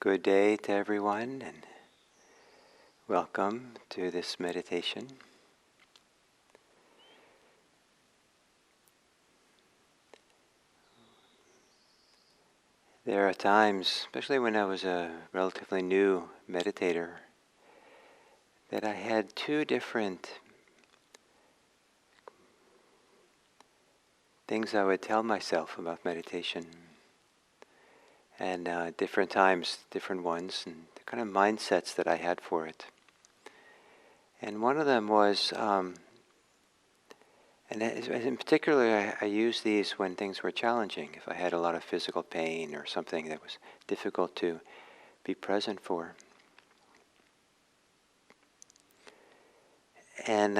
Good day to everyone, and welcome to this meditation. There are times, especially when I was a relatively new meditator, that I had two different things I would tell myself about meditation. And different times, different ones, and the kind of mindsets that I had for it. And one of them was, and in particular, I used these when things were challenging. If I had a lot of physical pain or something that was difficult to be present for. And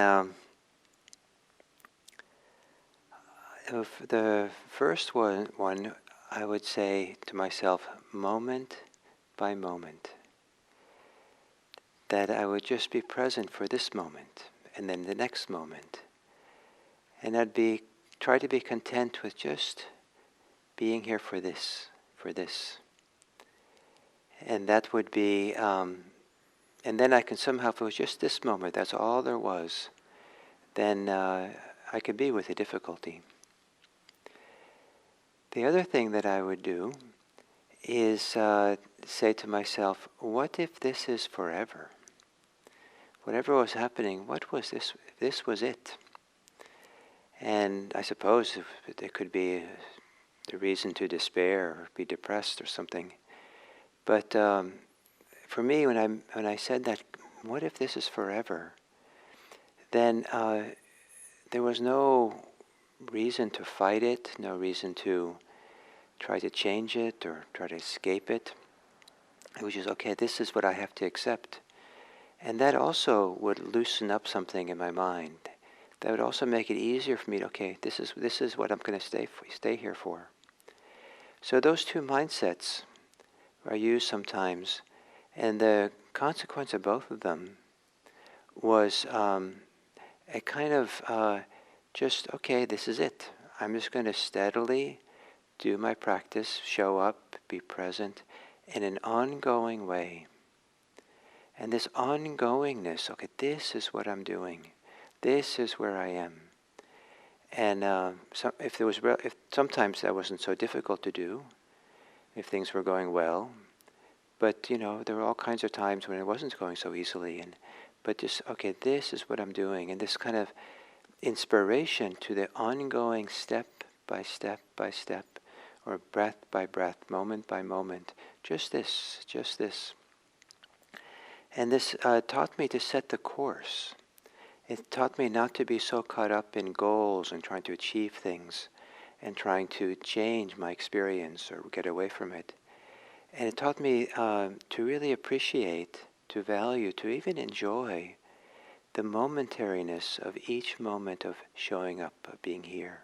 the first one, I would say to myself, moment by moment, that I would just be present for this moment, and then the next moment. And I'd try to be content with just being here for this. And that would be, and then I can somehow, if it was just this moment, that's all there was, then I could be with the difficulty. The other thing that I would do is say to myself, what if this is forever? Whatever was happening, what was this? This was it. And I suppose there could be the reason to despair or be depressed or something. But for me, when I said that, what if this is forever? Then there was no reason to fight it, no reason to try to change it or try to escape it. It was just, okay, this is what I have to accept. And that also would loosen up something in my mind. That would also make it easier for me to, okay, this is what I'm going to stay here for. So those two mindsets are used sometimes, and the consequence of both of them was a kind of just, okay, this is it. I'm just going to steadily do my practice, show up, be present in an ongoing way. And this ongoingness, okay, this is what I'm doing. This is where I am. And if sometimes that wasn't so difficult to do, if things were going well, but there were all kinds of times when it wasn't going so easily. But just, okay, this is what I'm doing, and this kind of inspiration to the ongoing step by step by step, or breath by breath, moment by moment, just this. And this taught me to set the course. It taught me not to be so caught up in goals and trying to achieve things and trying to change my experience or get away from it. And it taught me to really appreciate, to value, to even enjoy the momentariness of each moment of showing up, of being here.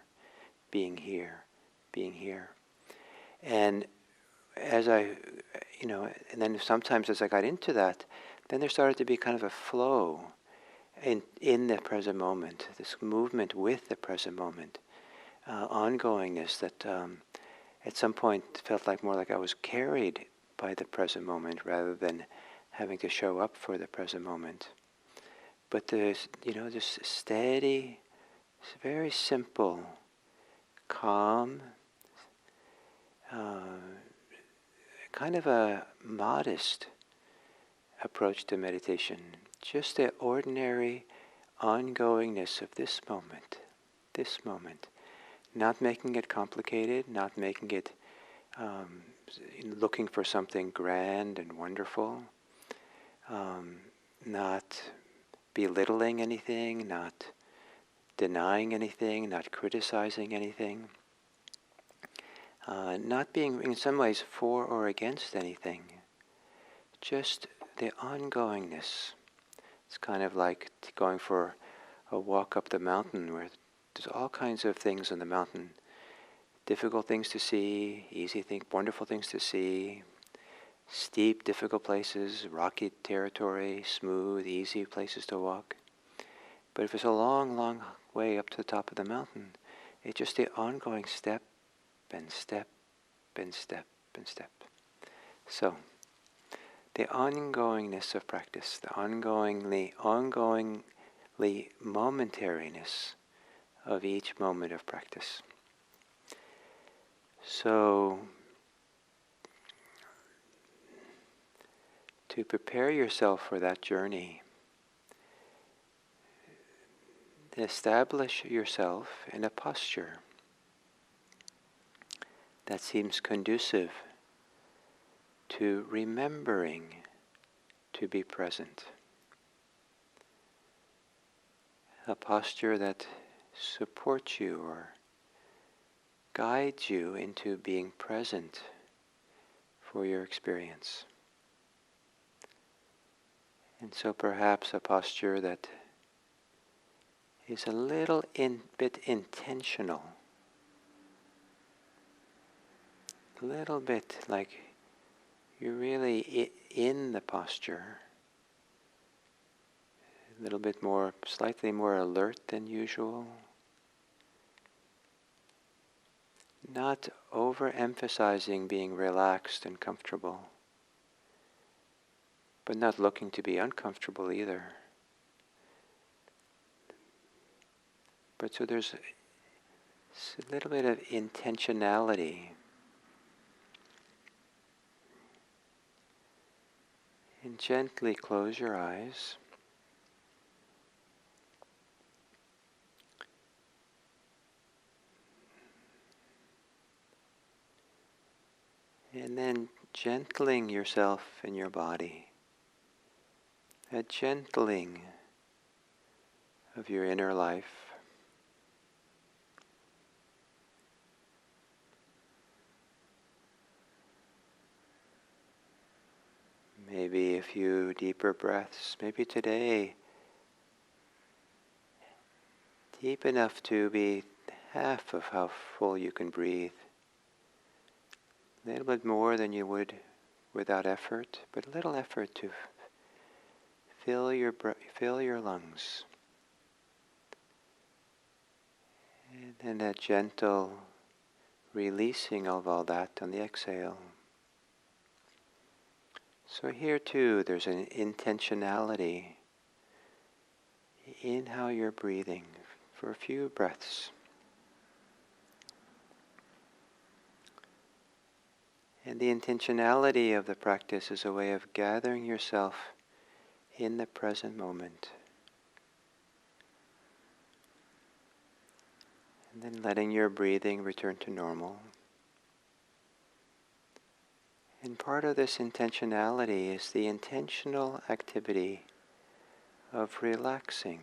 And as and then sometimes as I got into that, then there started to be kind of a flow in the present moment, this movement with the present moment, ongoingness that at some point felt more like I was carried by the present moment rather than having to show up for the present moment. But there's, this steady, very simple, calm, kind of a modest approach to meditation. Just the ordinary ongoingness of this moment. Not making it complicated, not making it looking for something grand and wonderful, not belittling anything, not denying anything, not criticizing anything, not being in some ways for or against anything. Just the ongoingness. It's kind of like going for a walk up the mountain where there's all kinds of things on the mountain. Difficult things to see, easy things, wonderful things to see, steep, difficult places, rocky territory, smooth, easy places to walk. But if it's a long, long way up to the top of the mountain, it's just the ongoing step and step and step and step. So, the ongoingness of practice, the ongoingly momentariness of each moment of practice. So, to prepare yourself for that journey, establish yourself in a posture that seems conducive to remembering to be present. A posture that supports you or guides you into being present for your experience. And so perhaps a posture that is a little bit intentional, a little bit like you're really in the posture, a little bit more, slightly more alert than usual, not overemphasizing being relaxed and comfortable, but not looking to be uncomfortable either. But so there's a little bit of intentionality. And gently close your eyes. And then gentling yourself and your body. A gentling of your inner life. Maybe a few deeper breaths. Maybe today, deep enough to be half of how full you can breathe. A little bit more than you would without effort, but a little effort to fill your lungs. And then that gentle releasing of all that on the exhale. So here too, there's an intentionality in how you're breathing for a few breaths. And the intentionality of the practice is a way of gathering yourself in the present moment. And then letting your breathing return to normal. And part of this intentionality is the intentional activity of relaxing.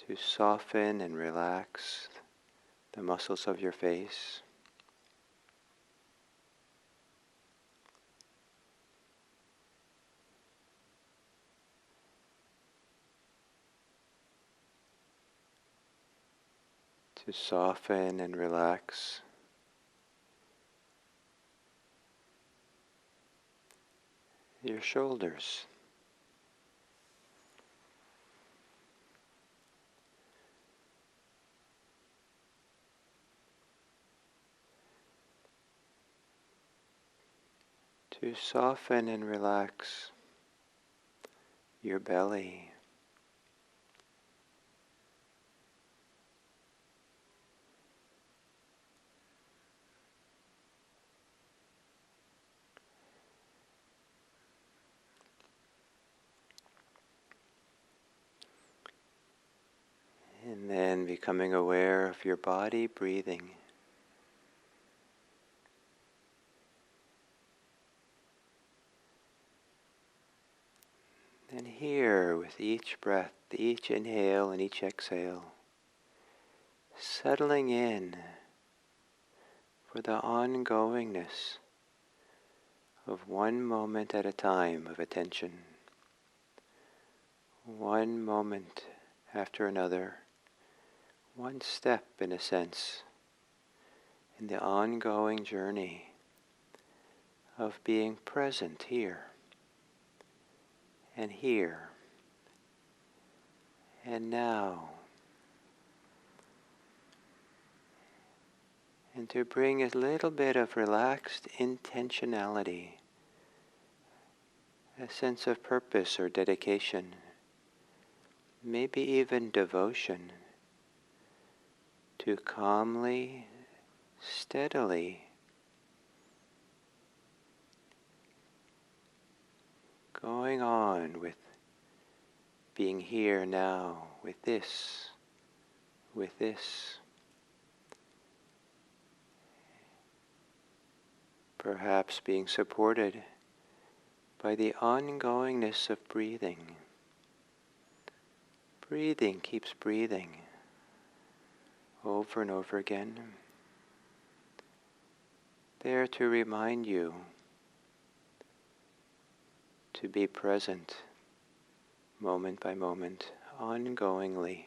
To soften and relax the muscles of your face. To soften and relax your shoulders. To soften and relax your belly. And then becoming aware of your body breathing. And here, with each breath, each inhale and each exhale, settling in for the ongoingness of one moment at a time of attention. One moment after another, one step in a sense, in the ongoing journey of being present here, and here, and now, and to bring a little bit of relaxed intentionality, a sense of purpose or dedication, maybe even devotion, to calmly, steadily going on with being here now, with this, perhaps being supported by the ongoingness of breathing. Breathing keeps breathing over and over again, there to remind you to be present moment by moment, ongoingly.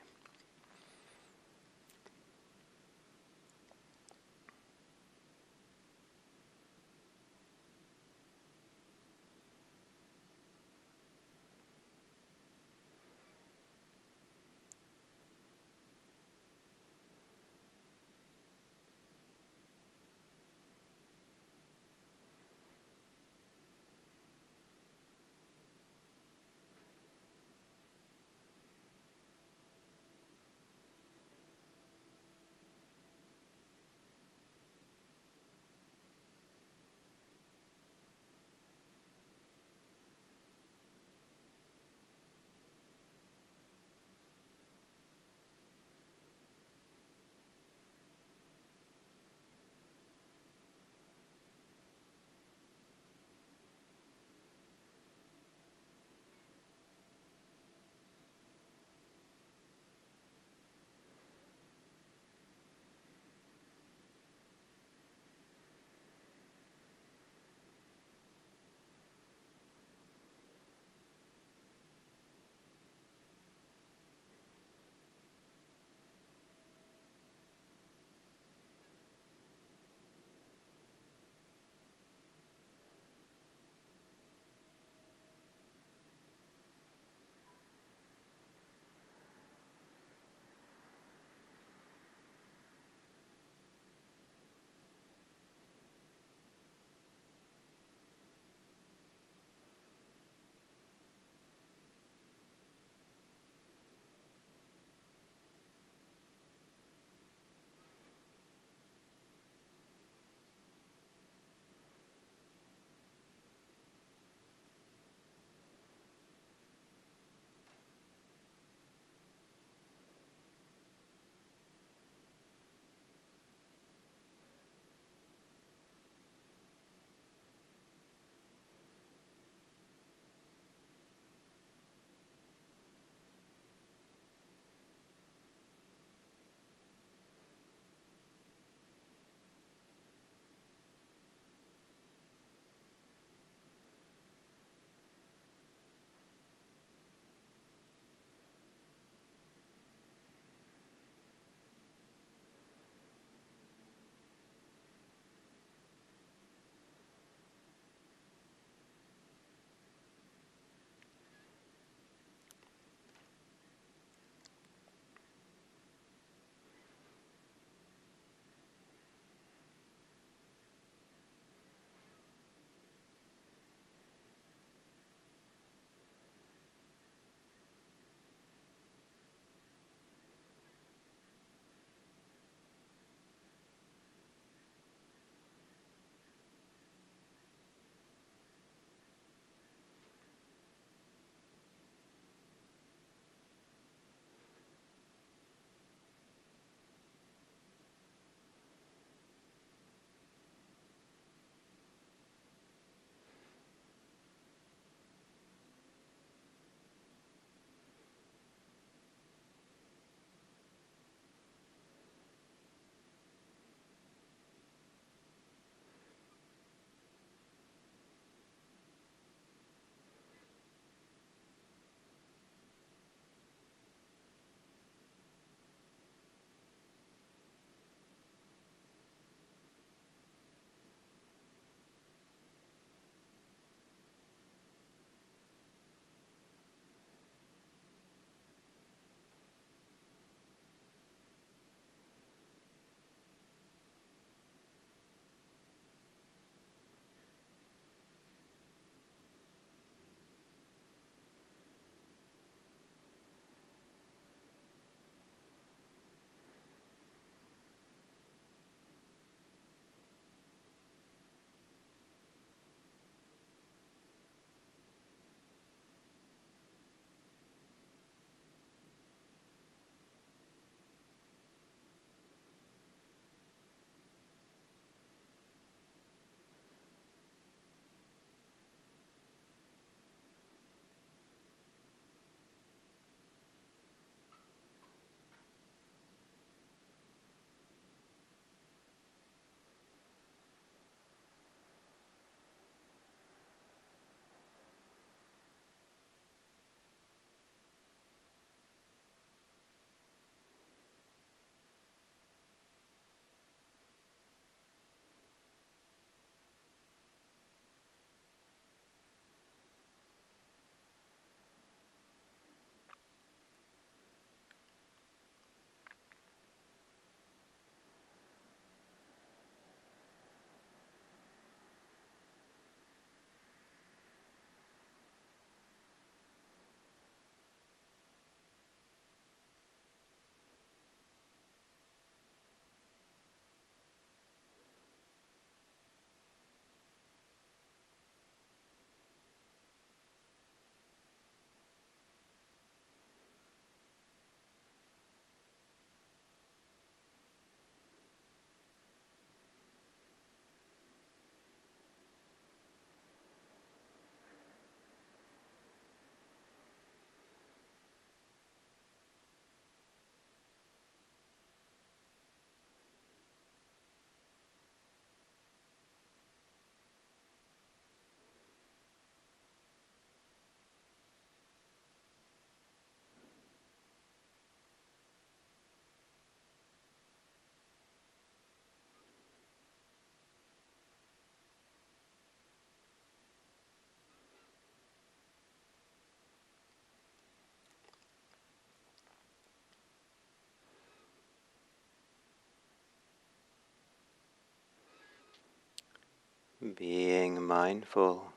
being mindful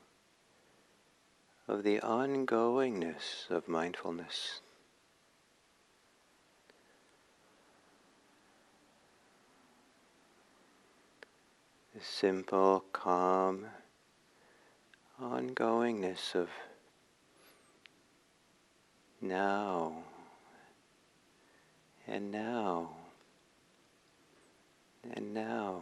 of the ongoingness of mindfulness. The simple, calm ongoingness of now and now and now.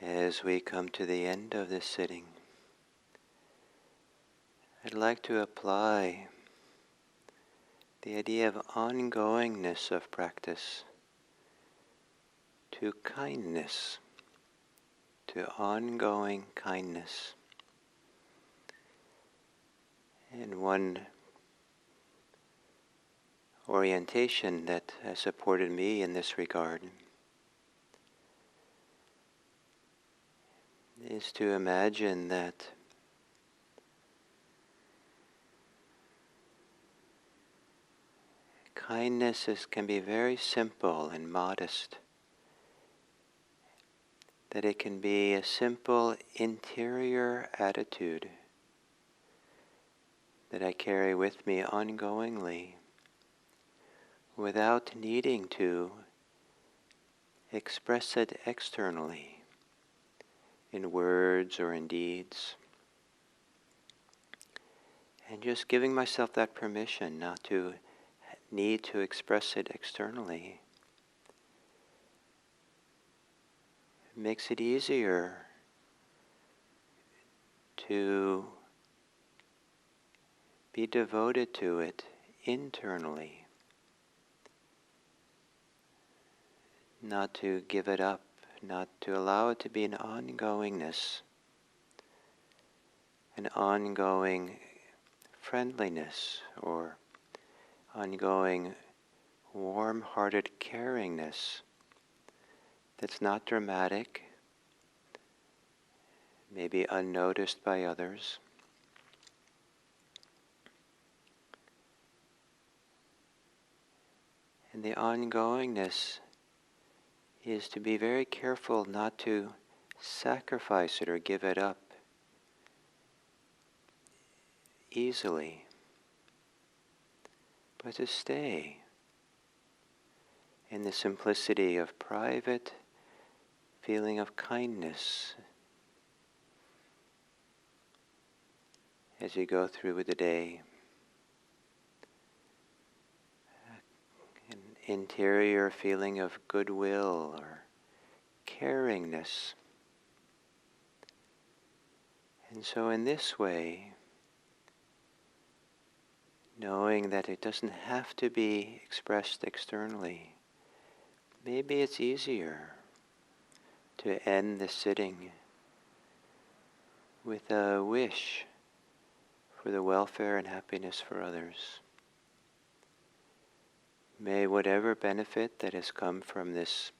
As we come to the end of this sitting, I'd like to apply the idea of ongoingness of practice to kindness, to ongoing kindness. And one orientation that has supported me in this regard is to imagine that kindness can be very simple and modest, that it can be a simple interior attitude that I carry with me ongoingly without needing to express it externally in words or in deeds. And just giving myself that permission not to need to express it externally makes it easier to be devoted to it internally, not to give it up, not to allow it to be an ongoingness, an ongoing friendliness or ongoing warm-hearted caringness that's not dramatic, maybe unnoticed by others. And the ongoingness is to be very careful not to sacrifice it or give it up easily, but to stay in the simplicity of private feeling of kindness as you go through the day. An interior feeling of goodwill or caringness. And so in this way, knowing that it doesn't have to be expressed externally, maybe it's easier to end the sitting with a wish for the welfare and happiness for others. May whatever benefit that has come from this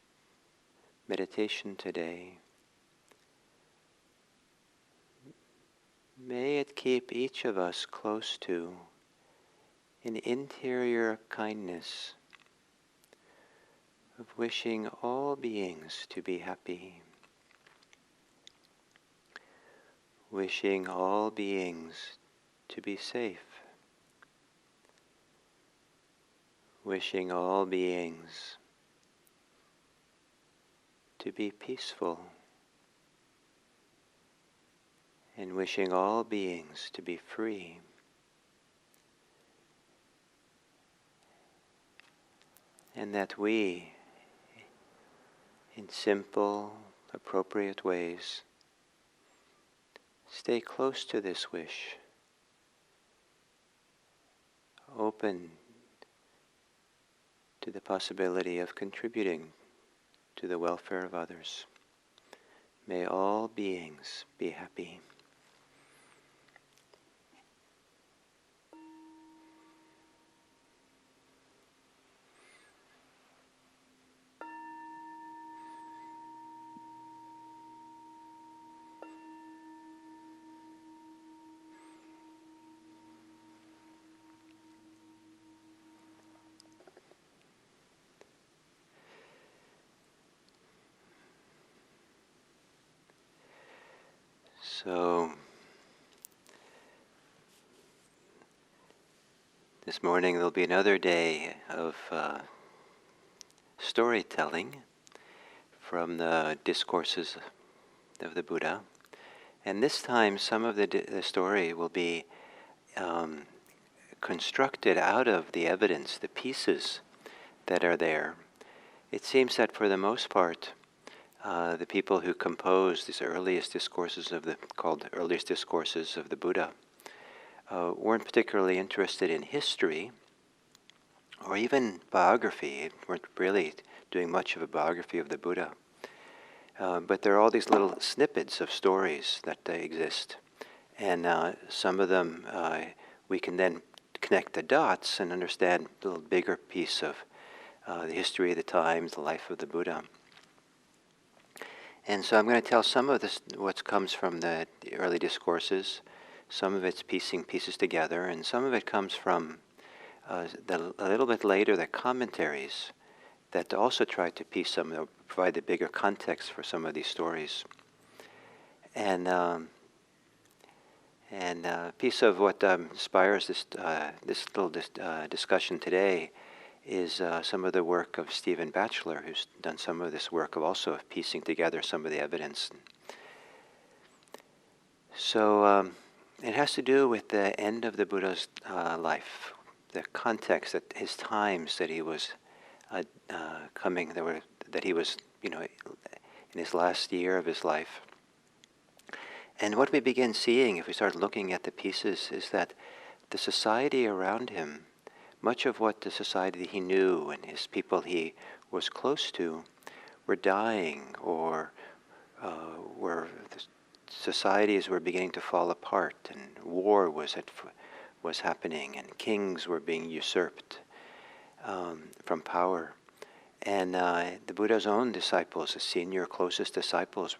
meditation today, may it keep each of us close to an interior kindness of wishing all beings to be happy, wishing all beings to be safe, wishing all beings to be peaceful, and wishing all beings to be free. And that we, in simple, appropriate ways, stay close to this wish, open to the possibility of contributing to the welfare of others. May all beings be happy. So, this morning there'll be another day of storytelling from the discourses of the Buddha. And this time some of the story will be constructed out of the evidence, the pieces that are there. It seems that for the most part, the people who composed these earliest discourses called earliest discourses of the Buddha, weren't particularly interested in history or even biography. Weren't really doing much of a biography of the Buddha. But there are all these little snippets of stories that exist. And some of them we can then connect the dots and understand a little bigger piece of the history of the times, the life of the Buddha. And so I'm going to tell some of this, what comes from the early discourses. Some of it's piecing pieces together, and some of it comes from a little bit later, the commentaries that also try to provide the bigger context for some of these stories. And a piece of what inspires this little discussion today is some of the work of Stephen Batchelor, who's done some of this work of piecing together some of the evidence. So it has to do with the end of the Buddha's life, the context, that his times that he was that he was, in his last year of his life. And what we begin seeing, if we start looking at the pieces, is that the society around him, much of what the society he knew and his people he was close to, were dying, or societies were beginning to fall apart, and war was happening, and kings were being usurped from power. And the Buddha's own disciples, the senior, closest disciples,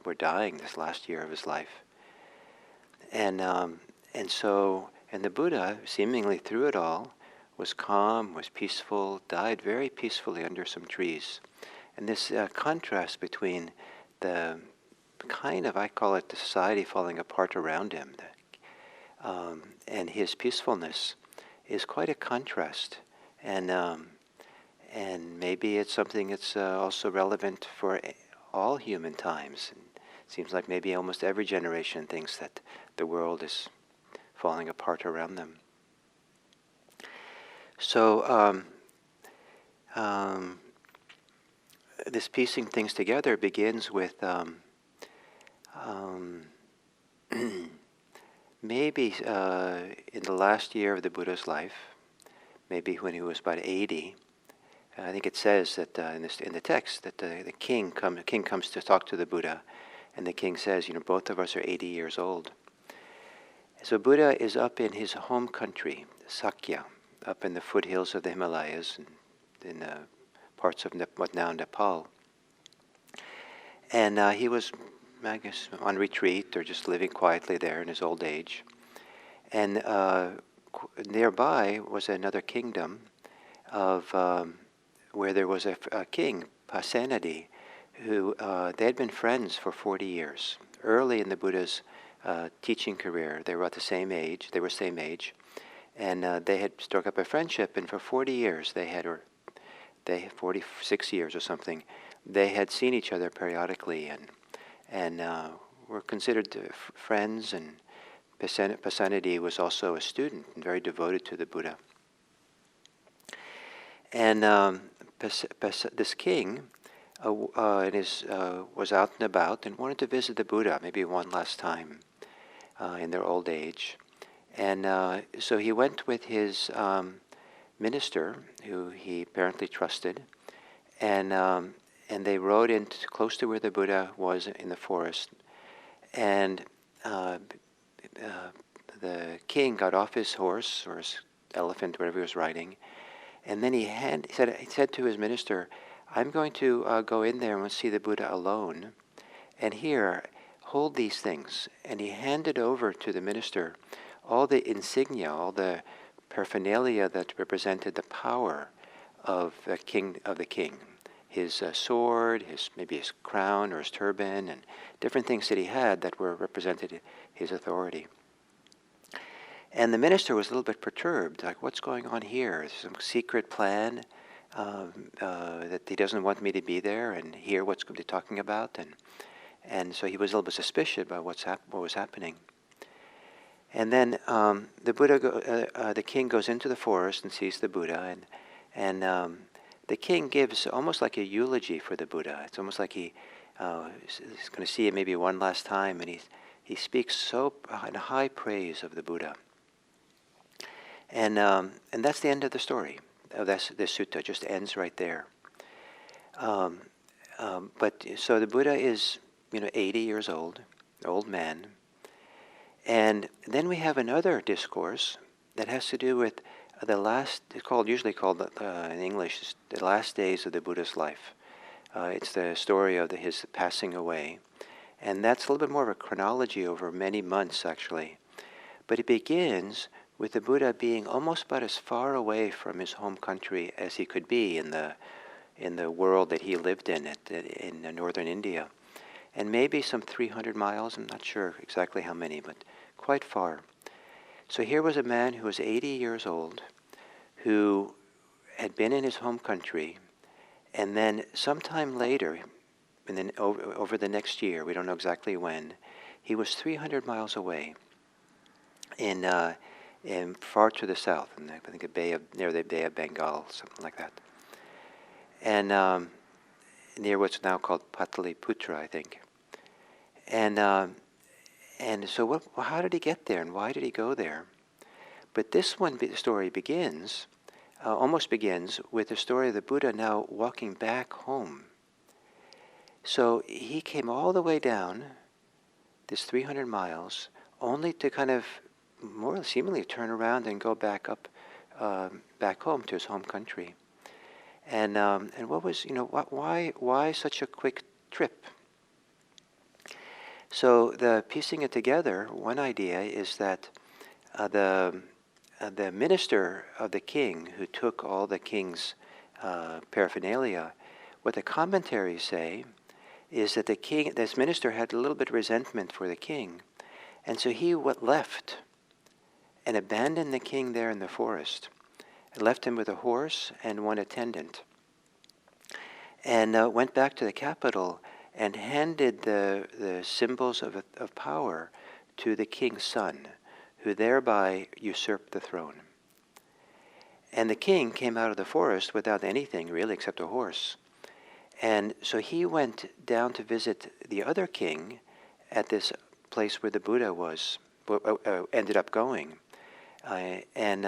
were dying this last year of his life. And the Buddha, seemingly through it all, was calm, was peaceful, died very peacefully under some trees. And this contrast between the kind of, I call it, the society falling apart around him, and his peacefulness is quite a contrast. And maybe it's something that's also relevant for all human times. And it seems like maybe almost every generation thinks that the world is falling apart around them. So this piecing things together begins with maybe in the last year of the Buddha's life, maybe when he was about 80. I think it says that in the text that the king comes to talk to the Buddha, and the king says, both of us are 80 years old. So Buddha is up in his home country, Sakya, up in the foothills of the Himalayas, and in parts of what now Nepal. And he was, I guess, on retreat or just living quietly there in his old age. And nearby was another kingdom of where there was a king, Pasenadi, who they had been friends for 40 years. Early in the Buddha's teaching career, they were at the same age. They were same age, and they had struck up a friendship. And for 40 years, 46 years or something, they had seen each other periodically, and were considered friends. And Pasenadi was also a student and very devoted to the Buddha. And this king was out and about and wanted to visit the Buddha maybe one last time in their old age. And so he went with his minister, who he apparently trusted, and they rode in close to where the Buddha was in the forest. And the king got off his horse or his elephant, whatever he was riding, and then he said to his minister, "I'm going to go in there and see the Buddha alone, and here, hold these things." And he handed over to the minister all the insignia, all the paraphernalia that represented the power of the king. His sword, maybe his crown or his turban, and different things that he had that represented his authority. And the minister was a little bit perturbed, like, what's going on here? Is there some secret plan that he doesn't want me to be there and hear what's going to be talking about? And so he was a little bit suspicious about what was happening. And then the king goes into the forest and sees the Buddha, and the king gives almost like a eulogy for the Buddha. It's almost like he He's going to see it maybe one last time, and he speaks so in high praise of the Buddha. And that's the end of the story. This sutta just ends right there. But so the Buddha is, 80 years old, an old man. And then we have another discourse that has to do with the last, usually called in English, the last days of the Buddha's life. It's the story of his passing away. And that's a little bit more of a chronology over many months, actually. But it begins with the Buddha being almost about as far away from his home country as he could be in the world that he lived in northern India. And maybe some 300 miles, I'm not sure exactly how many, but quite far. So here was a man who was 80 years old, who had been in his home country, and then sometime later, and then over the next year, we don't know exactly when, he was 300 miles away in far to the south, in I think near the Bay of Bengal, something like that. And near what's now called Pataliputra, I think. And so how did he get there, and why did he go there? But this story almost begins with the story of the Buddha now walking back home. So he came all the way down this 300 miles, only to kind of more seemingly turn around and go back up, back home to his home country. And what was, why such a quick trip? So the piecing it together, one idea is that the minister of the king, who took all the king's paraphernalia, what the commentaries say is that this minister had a little bit of resentment for the king, and so he left and abandoned the king there in the forest, and left him with a horse and one attendant, and went back to the capital and handed the symbols of power to the king's son, who thereby usurped the throne. And the king came out of the forest without anything really except a horse. And so he went down to visit the other king at this place where the Buddha ended up going. And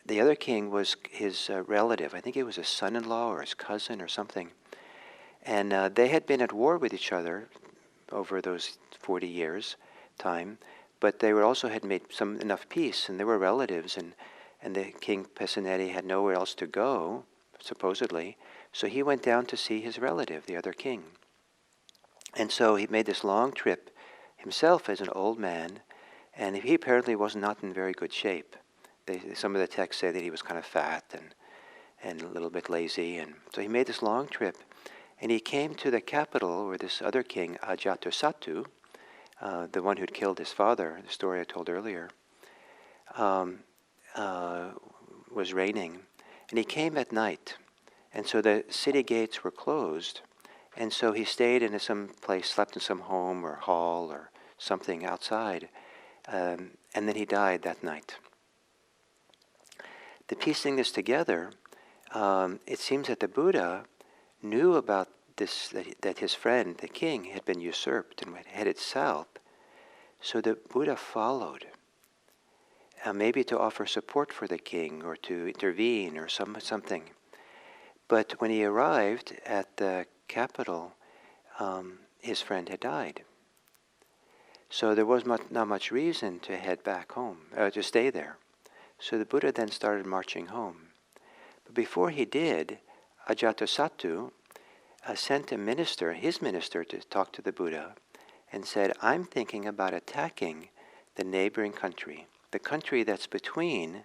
the other king was his relative. I think it was his son-in-law or his cousin or something. And they had been at war with each other over those 40 years' time, but they also had made enough peace, and they were relatives, and the King Pesanetti had nowhere else to go, supposedly, so he went down to see his relative, the other king. And so he made this long trip himself as an old man, and he apparently was not in very good shape. Some of the texts say that he was kind of fat and a little bit lazy, and so he made this long trip. And he came to the capital where this other king, Ajatasattu, the one who'd killed his father, the story I told earlier, was reigning. And he came at night. And so the city gates were closed. And so he stayed in some place, slept in some home or hall or something outside. And then he died that night. Piecing this together, it seems that the Buddha knew about this, that his friend, the king, had been usurped and headed south. So the Buddha followed, maybe to offer support for the king or to intervene or something. But when he arrived at the capital, his friend had died. So there was not much reason to head back home, to stay there. So the Buddha then started marching home. But before he did, Ajatasattu sent his minister, to talk to the Buddha and said, I'm thinking about attacking the neighboring country, the country that's between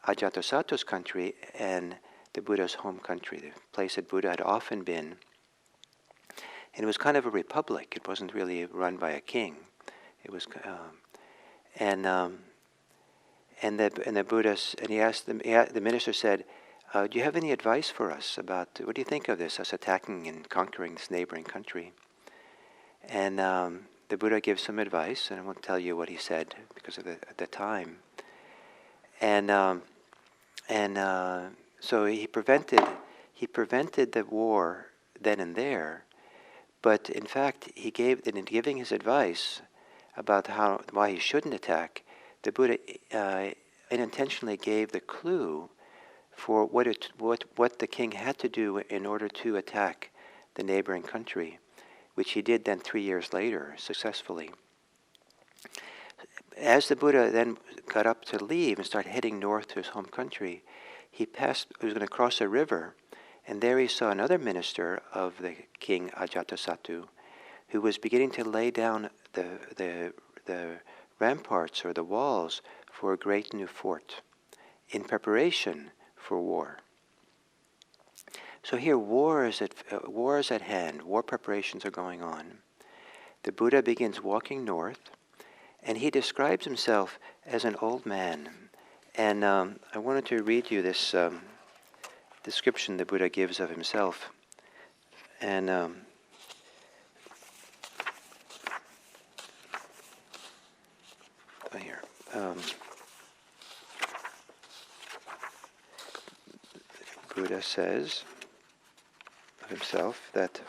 Ajatasattu's country and the Buddha's home country, the place that Buddha had often been. And it was kind of a republic. It wasn't really run by a king. It was, the Buddha, and he asked the minister said, do you have any advice for us about, what do you think of this, us attacking and conquering this neighboring country? And the Buddha gives some advice, and I won't tell you what he said because of the time. And so he prevented the war then and there, But in fact, in giving his advice about why he shouldn't attack, the Buddha unintentionally gave the clue for what the king had to do in order to attack the neighboring country, which he did then 3 years later successfully. As the Buddha then got up to leave and started heading north to his home country, he was going to cross a river, and there he saw another minister of the king Ajatasattu, who was beginning to lay down the ramparts or the walls for a great new fort in preparation for war. So here war is at hand, war preparations are going on. The Buddha begins walking north, and he describes himself as an old man. And I wanted to read you this description the Buddha gives of himself. And here. Buddha says of himself that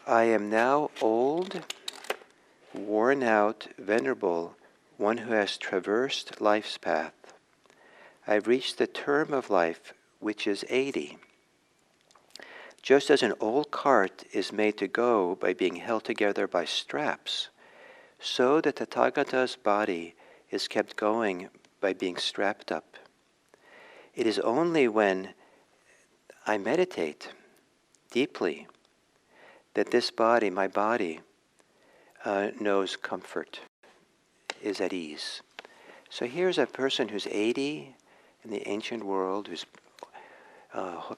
I am now old, worn out, venerable, one who has traversed life's path. I've reached the term of life, which is 80. Just as an old cart is made to go by being held together by straps, so the Tathagata's body is kept going by being strapped up. It is only when I meditate deeply that this body, my body, knows comfort, is at ease. So here's a person who's 80 in the ancient world, who's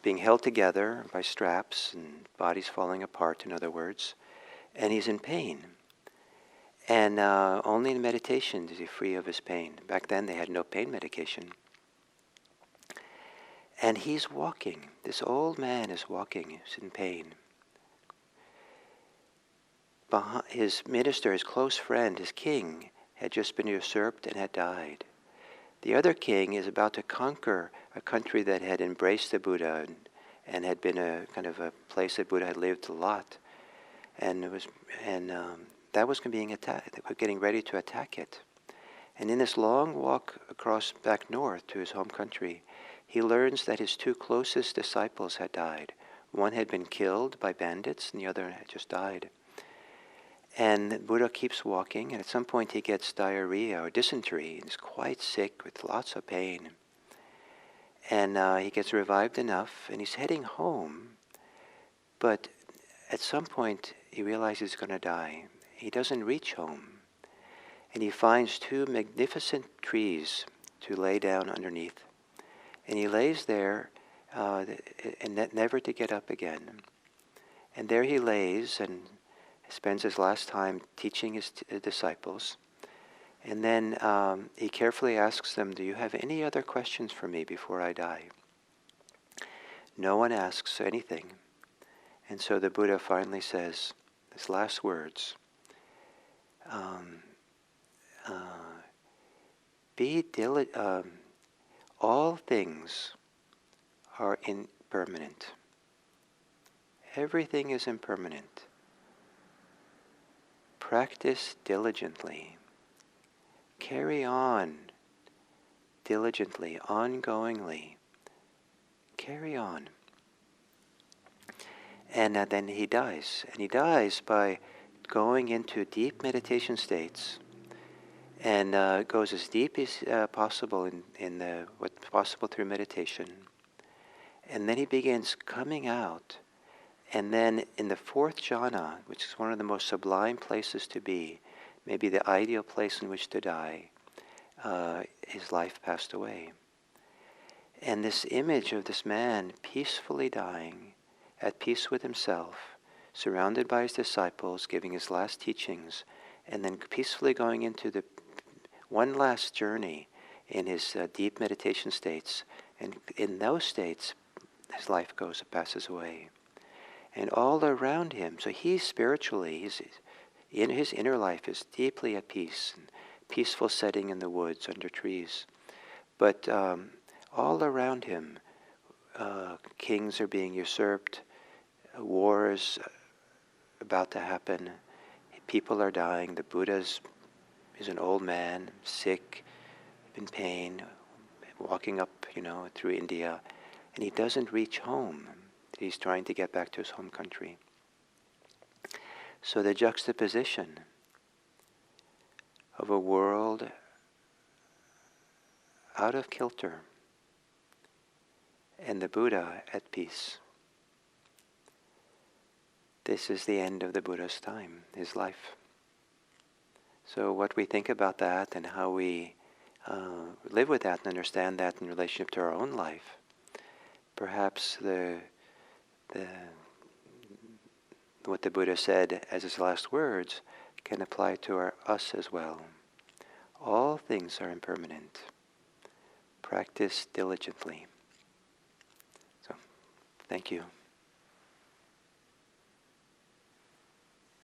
being held together by straps and body's falling apart, in other words, and he's in pain. And only in meditation is he free of his pain. Back then they had no pain medication. And he's walking. This old man is walking. He's in pain. His minister, his close friend, his king, had just been usurped and had died. The other king is about to conquer a country that had embraced the Buddha and had been a kind of a place that Buddha had lived a lot. And that was being attacked. They were getting ready to attack it. And in this long walk across back north to his home country, he learns that his two closest disciples had died. One had been killed by bandits, and the other had just died. And Buddha keeps walking, and at some point he gets diarrhea or dysentery, and he's quite sick with lots of pain. And he gets revived enough, and he's heading home. But at some point he realizes he's going to die. He doesn't reach home. And he finds two magnificent trees to lay down underneath. And he lays there, and never to get up again. And there he lays and spends his last time teaching his disciples. And then he carefully asks them, do you have any other questions for me before I die? No one asks anything. And so the Buddha finally says his last words, all things are impermanent. Everything is impermanent. Practice diligently. Carry on diligently, ongoingly. Carry on. And then he dies. And he dies by going into deep meditation states, and goes as deep as possible in what's possible through meditation. And then he begins coming out. And then in the fourth jhana, which is one of the most sublime places to be, maybe the ideal place in which to die, his life passed away. And this image of this man peacefully dying, at peace with himself, surrounded by his disciples, giving his last teachings, and then peacefully going into the one last journey in his deep meditation states. And in those states, his life passes away. And all around him, so he's spiritually, in his inner life is deeply at peace, peaceful setting in the woods under trees. But all around him, kings are being usurped, wars about to happen, people are dying, the Buddha is an old man, sick, in pain, walking up, through India, and he doesn't reach home. He's trying to get back to his home country. So the juxtaposition of a world out of kilter and the Buddha at peace. This is the end of the Buddha's time, his life. So what we think about that and how we live with that and understand that in relationship to our own life, perhaps what the Buddha said as his last words can apply to us as well. All things are impermanent. Practice diligently. So, thank you.